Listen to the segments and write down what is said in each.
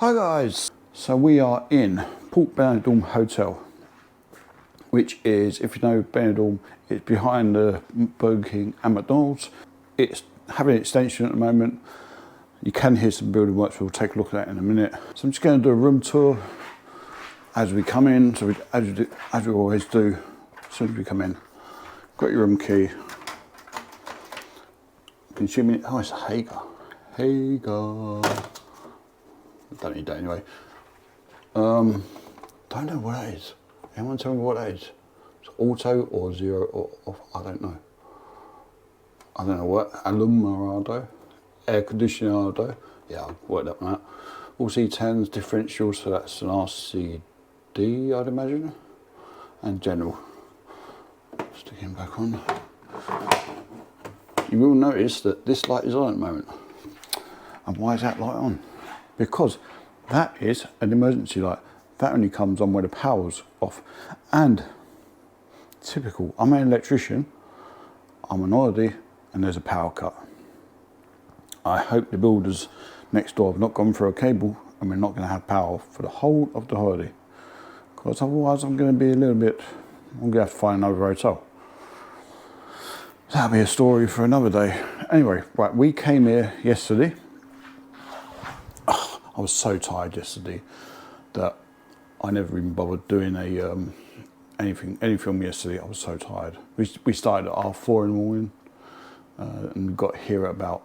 Hi guys, so we are in Port Benidorm Hotel, which is, if you know Benidorm, it's behind the Burger King and McDonald's. It's having an extension at the moment. You can hear some building works, we'll take a look at that in a minute. So I'm just going to do a room tour as we come in, so as we always do, as soon as we come in. Got your room key. Can you see me? Oh, it's a Hager. Hager. Don't need that anyway. Don't know what that is. Anyone tell me what that is? It's auto or zero or off? I don't know. I don't know what. Alumbrado, air conditionado. Yeah, I've worked up on that. All C10s, differentials, so that's an RCD, I'd imagine. And general. Stick him back on. You will notice that this light is on at the moment. And why is that light on? Because that is an emergency light. That only comes on when the power's off. And typical, I'm an electrician, I'm on holiday, and there's a power cut. I hope the builders next door have not gone for a cable and we're not going to have power for the whole of the holiday. Because otherwise I'm going to be I'm going to have to find another hotel. That'll be a story for another day. Anyway, right, we came here yesterday. I was so tired yesterday that I never even bothered doing any film yesterday. I was so tired. We started at 4:30 in the morning and got here at about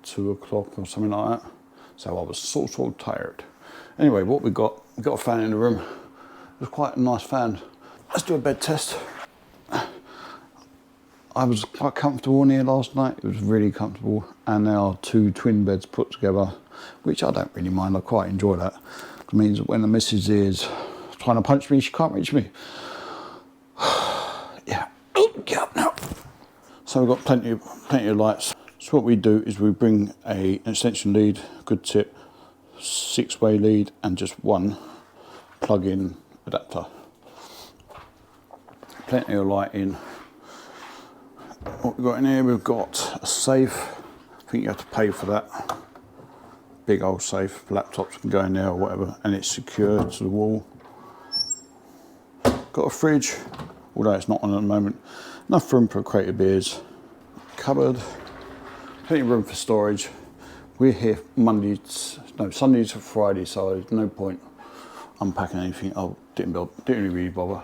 2 o'clock or something like that. So I was so tired. Anyway, what we got a fan in the room. It was quite a nice fan. Let's do a bed test. I was quite comfortable in here last night. It was really comfortable, and there are 2 twin beds put together, which I don't really mind. I quite enjoy that. It means that when the missus is trying to punch me, she can't reach me. Yeah. Oh, get up now. So we've got plenty of lights. So what we do is we bring an extension lead, good tip, 6-way lead, and just 1 plug-in adapter. Plenty of light in. What we've got in here, we've got a safe. I think you have to pay for that. Big old safe. Laptops can go in there or whatever, and it's secure to the wall. Got a fridge, although it's not on at the moment. Enough room for a crate of beers. Cupboard. Plenty of room for storage. We're here Sundays to Friday, so there's no point unpacking anything. I didn't really bother.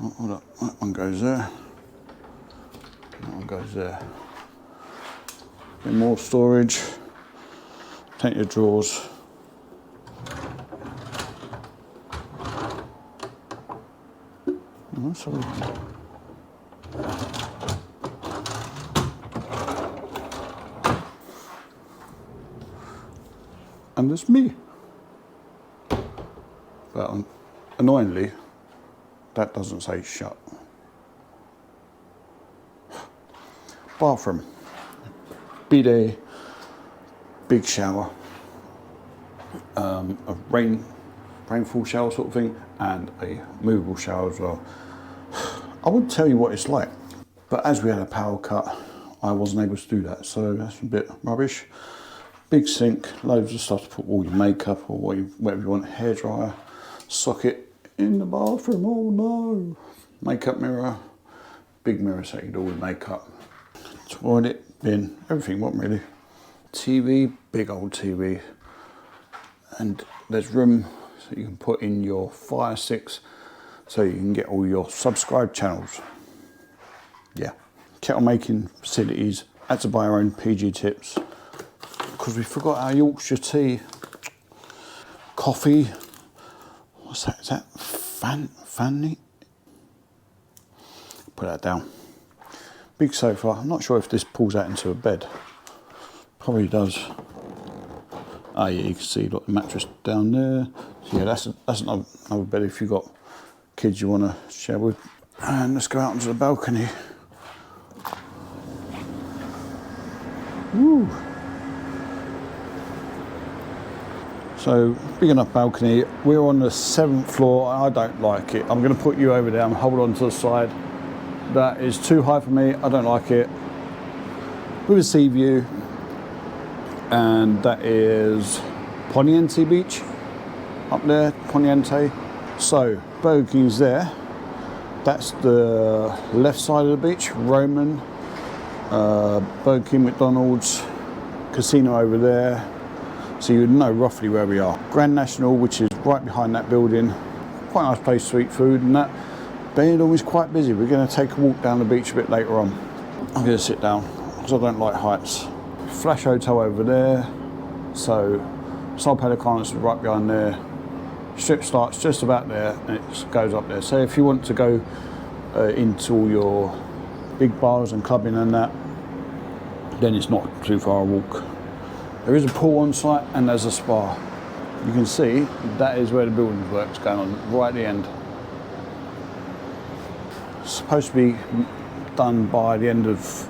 Oh, hold up, that one goes there. That one goes there. A bit more storage. Plenty of drawers. Oh, sorry. And there's me. But annoyingly, that doesn't say shut. Bathroom. Bidet. Big shower. A rainfall shower sort of thing, and a movable shower as well. I wouldn't tell you what it's like, but as we had a power cut, I wasn't able to do that, so that's a bit rubbish. Big sink, loads of stuff to put all your makeup or whatever you want, hairdryer, socket in the bathroom, oh no. Makeup mirror, big mirror so you can do all your makeup. Toilet, bin, everything, what really. TV, big old TV. And there's room so you can put in your Fire Sticks so you can get all your subscribed channels. Yeah. Kettle making facilities, had to buy our own PG tips because we forgot our Yorkshire tea. Coffee, what's that, is that Fanny? Put that down. Big sofa, I'm not sure if this pulls out into a bed. Probably does. Ah yeah, you can see look, the mattress down there. So yeah, that's another bed if you've got kids you want to share with. And let's go out onto the balcony. Woo. So, big enough balcony. We're on the 7th floor. I don't like it. I'm going to put you over there and hold on to the side. That is too high for me. I don't like it. With a sea view. And that is Poniente Beach up there, Poniente. So Burger King's there. That's the left side of the beach. Roman, Burger King, McDonald's, casino over there. So you would know roughly where we are. Grand National, which is right behind that building. Quite a nice place to eat food and that. Benidorm is quite busy. We're going to take a walk down the beach a bit later on. I'm going to sit down because I don't like heights. Flash Hotel over there. So Sol Pelicanos is right behind there. Strip starts just about there and it goes up there. So if you want to go into all your big bars and clubbing and that, then it's not too far a walk. There is a pool on site and there's a spa. You can see that is where the building work's going on, right at the end. It's supposed to be done by the end of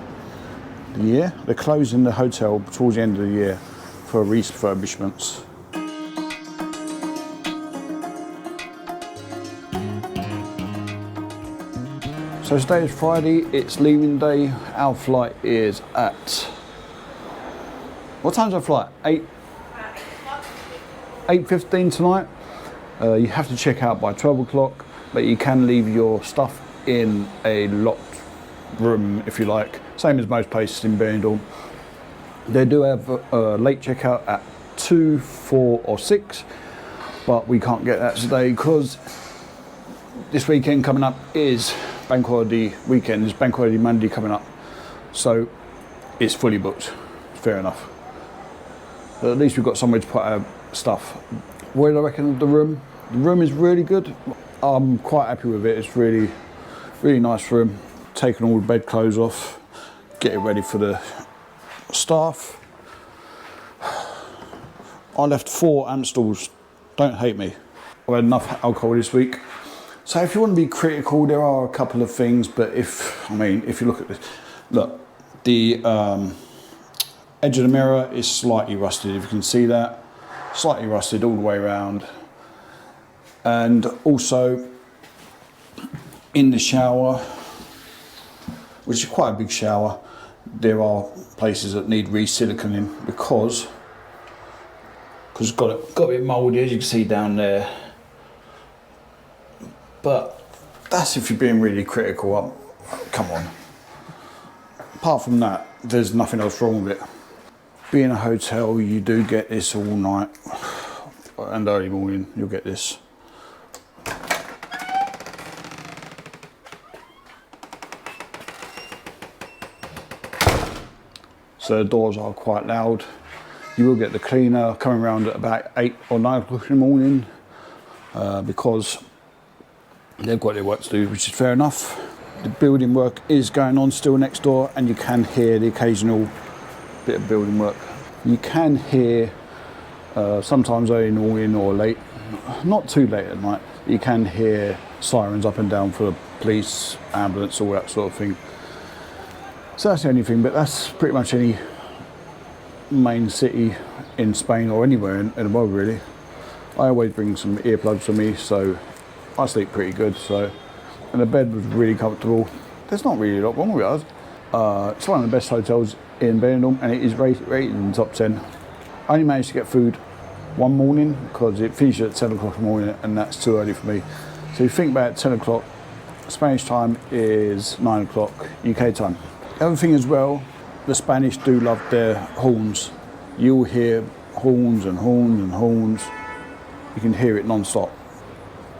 the year. They're closing the hotel towards the end of the year for refurbishments. So today is Friday, it's leaving day. Our flight is at, what time's our flight? 8:15 tonight. You have to check out by 12 o'clock, but you can leave your stuff in a locked room if you like. Same as most places in Benidorm. They do have a late checkout at 2, 4 or 6, but we can't get that today because this weekend coming up is Bank Holiday weekend. There's Bank Holiday Monday coming up, so it's fully booked. Fair enough. But at least we've got somewhere to put our stuff. What do I reckon of the room? The room is really good. I'm quite happy with it. It's really nice room. Taking all the bed clothes off, getting ready for the staff. I left 4 Amstels. Don't hate me. I've had enough alcohol this week. So if you want to be critical, there are a couple of things, but if you look at this, look, the edge of the mirror is slightly rusted, if you can see that. Slightly rusted all the way around. And also in the shower, which is quite a big shower, there are places that need re-siliconing because it's got a bit mouldy, as you can see down there. But that's if you're being really critical. Come on. Apart from that, there's nothing else wrong with it. Being a hotel, you do get this all night and early morning. You'll get this. So the doors are quite loud. You will get the cleaner coming around at about 8 or 9 o'clock in the morning because they've got their work to do, which is fair enough. The building work is going on still next door and you can hear the occasional bit of building work. You can hear sometimes early in the morning or late, not too late at night, you can hear sirens up and down for the police, ambulance, all that sort of thing. So that's the only thing, but that's pretty much any main city in Spain or anywhere in the world really. I always bring some earplugs with me, so I sleep pretty good. So, and the bed was really comfortable. There's not really a lot wrong with it. It's one of the best hotels in Benidorm, and it is rated in the top 10. I only managed to get food one morning because it finished at 10 o'clock in the morning, and that's too early for me. So you think about 10 o'clock, Spanish time is 9 o'clock UK time. The other thing as well, the Spanish do love their horns. You'll hear horns and horns and horns. You can hear it non-stop.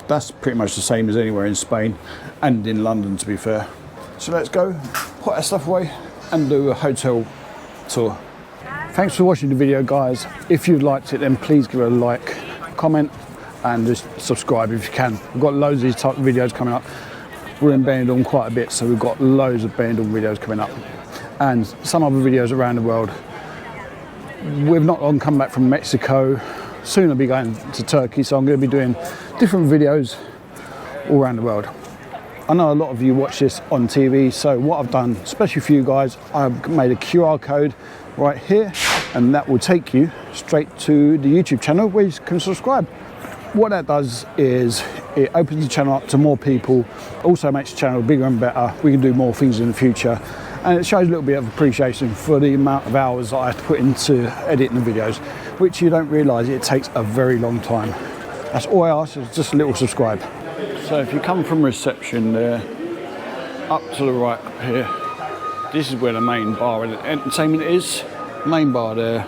That's pretty much the same as anywhere in Spain and in London, to be fair. So let's go, put our stuff away and do a hotel tour. Thanks for watching the video, guys. If you liked it, then please give it a like, comment and just subscribe if you can. We've got loads of these type of videos coming up. We're in Benidorm quite a bit, so we've got loads of Benidorm videos coming up and some other videos around the world. We've not long come back from Mexico. Soon I'll be going to Turkey, so I'm going to be doing different videos all around the world. I know a lot of you watch this on TV, so what I've done, especially for you guys, I've made a QR code right here, and that will take you straight to the YouTube channel where you can subscribe. What that does is it opens the channel up to more people, also makes the channel bigger and better. We can do more things in the future, And it shows a little bit of appreciation for the amount of hours that I have to put into editing the videos, which you don't realise it takes a very long time. That's all I ask, is just a little subscribe. So if you come from reception there, up to the right here, this is where the main bar and entertainment is. Main bar there.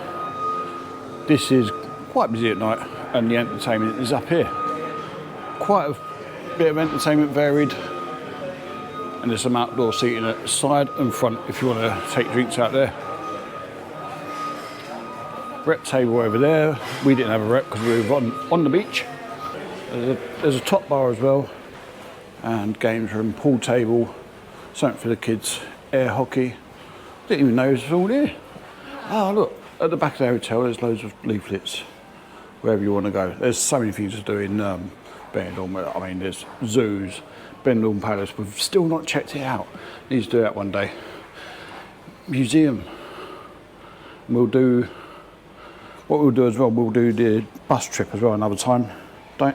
This is quite busy at night, and the entertainment is up here. Quite a bit of entertainment, varied. And there's some outdoor seating at the side and front if you want to take drinks out there. Rep table over there. We didn't have a rep because we were on the beach. There's a top bar as well, and games room, pool table, something for the kids, air hockey. Didn't even know it was all there. Oh look, at the back of the hotel there's loads of leaflets, wherever you want to go. There's so many things to do in Benidorm. I mean, there's zoos, Benidorm Palace. We've still not checked it out. Need to do that one day. Museum. We'll do, what we'll do as well, we'll do the bus trip as well another time.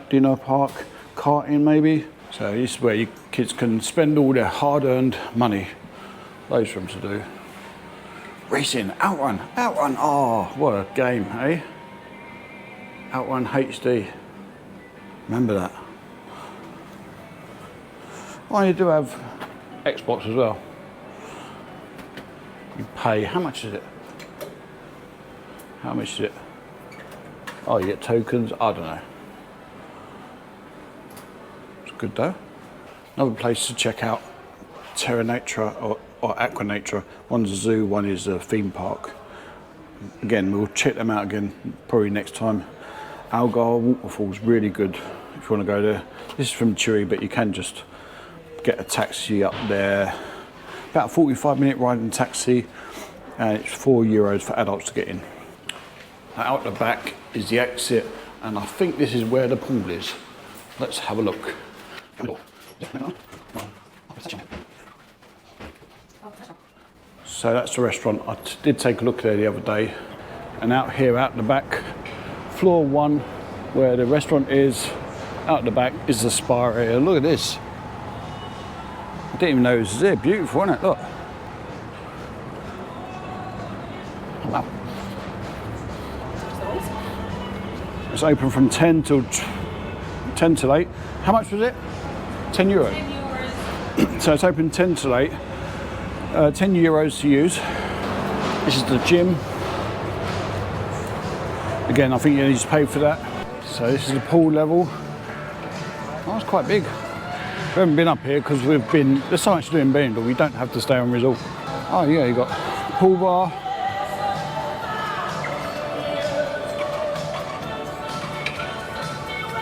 Dinner park, karting maybe. So this is where your kids can spend all their hard-earned money. Loads for them to do. Racing, Outrun, oh, what a game, eh? Outrun HD. Remember that. Oh, you do have Xbox as well. You pay, how much is it? How much is it? Oh, you get tokens, I don't know. It's good though. Another place to check out, Terra Natura or Aqua Natura. One's a zoo, one is a theme park. Again, we'll check them out again, probably next time. Algar Waterfall's really good if you want to go there. This is from Chile, but you can just get a taxi up there. About a 45-minute ride in taxi, and it's €4 for adults to get in. Out the back is the exit, and I think this is where the pool is. Let's have a look. So that's the restaurant. I did take a look there the other day, and out here, out the back, floor 1, where the restaurant is, out the back is the spa area. Look at this. I didn't even know it was there. Beautiful, isn't it? Look. Wow. It's open from 10 till 8. How much was it? €10. 10 euros. So it's open 10 till 8. €10 to use. This is the gym. Again, I think you need to pay for that. So this is the pool level. Oh, it's quite big. We haven't been up here because there's so much to do in Benidorm, we don't have to stay on resort. Oh yeah, you got pool bar.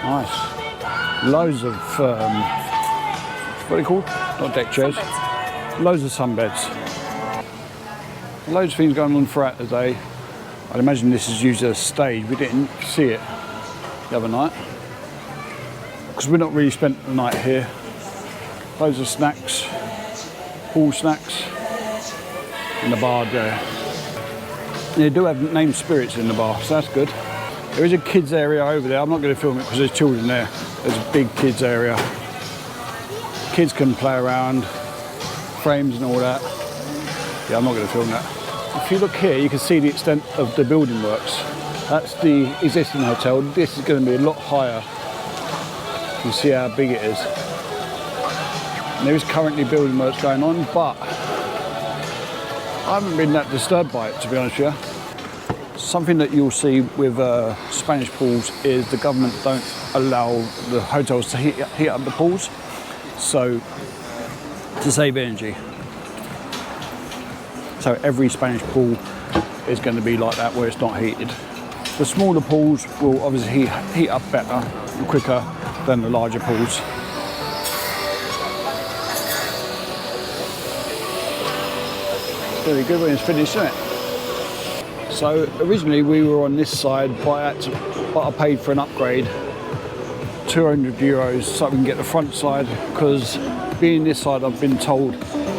Nice. Loads of, what are they called? Not deck chairs. Loads of sunbeds. Loads of things going on throughout the day. I'd imagine this is used as a stage. We didn't see it the other night because we've not really spent the night here. Loads of snacks, pool snacks in the bar there. They do have named spirits in the bar, so that's good. There is a kids area over there. I'm not going to film it because there's children there. There's a big kids area. Kids can play around, frames and all that. Yeah, I'm not going to film that. If you look here, you can see the extent of the building works. That's the existing hotel. This is going to be a lot higher. You see how big it is. And there is currently building works going on, but I haven't been that disturbed by it, to be honest with you. Something that you'll see with Spanish pools is the government don't allow the hotels to heat up the pools, so to save energy. So every Spanish pool is going to be like that, where it's not heated. The smaller pools will obviously heat up better and quicker than the larger pools. Very good when it's finished, isn't it? So originally we were on this side, but I paid for an upgrade, €200, so we can get the front side, because being this side I've been told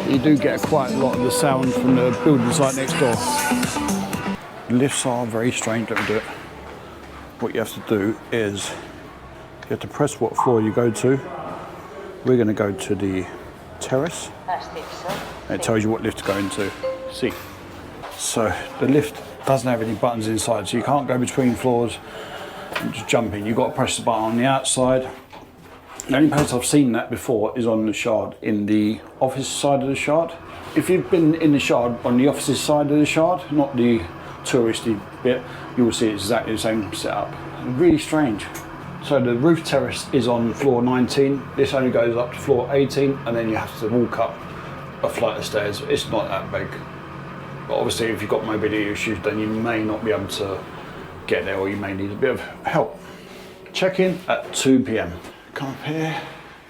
you do get quite a lot of the sound from the building site next door. Lifts are very strange, let me do it. What you have to do is you have to press what floor you go to. We're going to go to the terrace. And it tells you what lift to go into. See. So the lift doesn't have any buttons inside, so you can't go between floors and just jump in. You've got to press the button on the outside. The only place I've seen that before is on the Shard, in the office side of the Shard. If you've been in the Shard on the office's side of the Shard, not the touristy bit, you will see it's exactly the same setup. Really strange. So the roof terrace is on floor 19. This only goes up to floor 18, and then you have to walk up a flight of stairs. It's not that big. But obviously if you've got mobility issues, then you may not be able to get there, or you may need a bit of help. Check-in at 2 p.m. Come up here.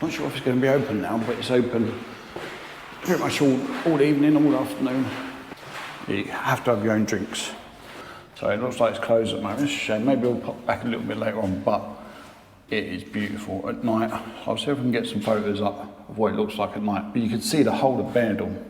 Not sure if it's going to be open now, but it's open pretty much all evening, all afternoon. You have to have your own drinks. So it looks like it's closed at the moment. It's a shame. Maybe we'll pop back a little bit later on, but it is beautiful at night. I'll see if we can get some photos up of what it looks like at night. But you can see the whole of Benidorm